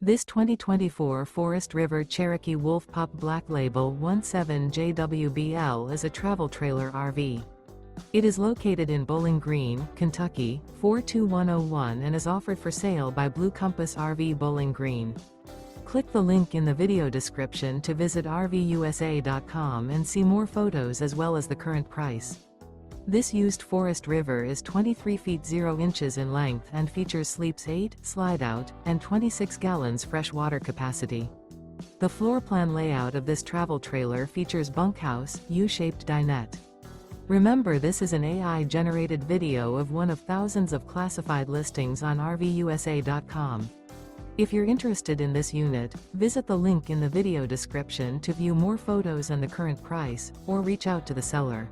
This 2024 Forest River Cherokee Wolf Pup Black Label 17JWBL is a travel trailer RV. It is located in Bowling Green, Kentucky, 42101 and is offered for sale by Blue Compass RV Bowling Green. Click the link in the video description to visit RVUSA.com and see more photos as well as the current price. This used Forest River is 23 feet 0 inches in length and features sleeps 8, Slideout, and 26 gallons fresh water capacity. The floor plan layout of this travel trailer features bunkhouse, U-shaped dinette. Remember, this is an AI-generated video of one of thousands of classified listings on RVUSA.com. If you're interested in this unit, visit the link in the video description to view more photos and the current price, or reach out to the seller.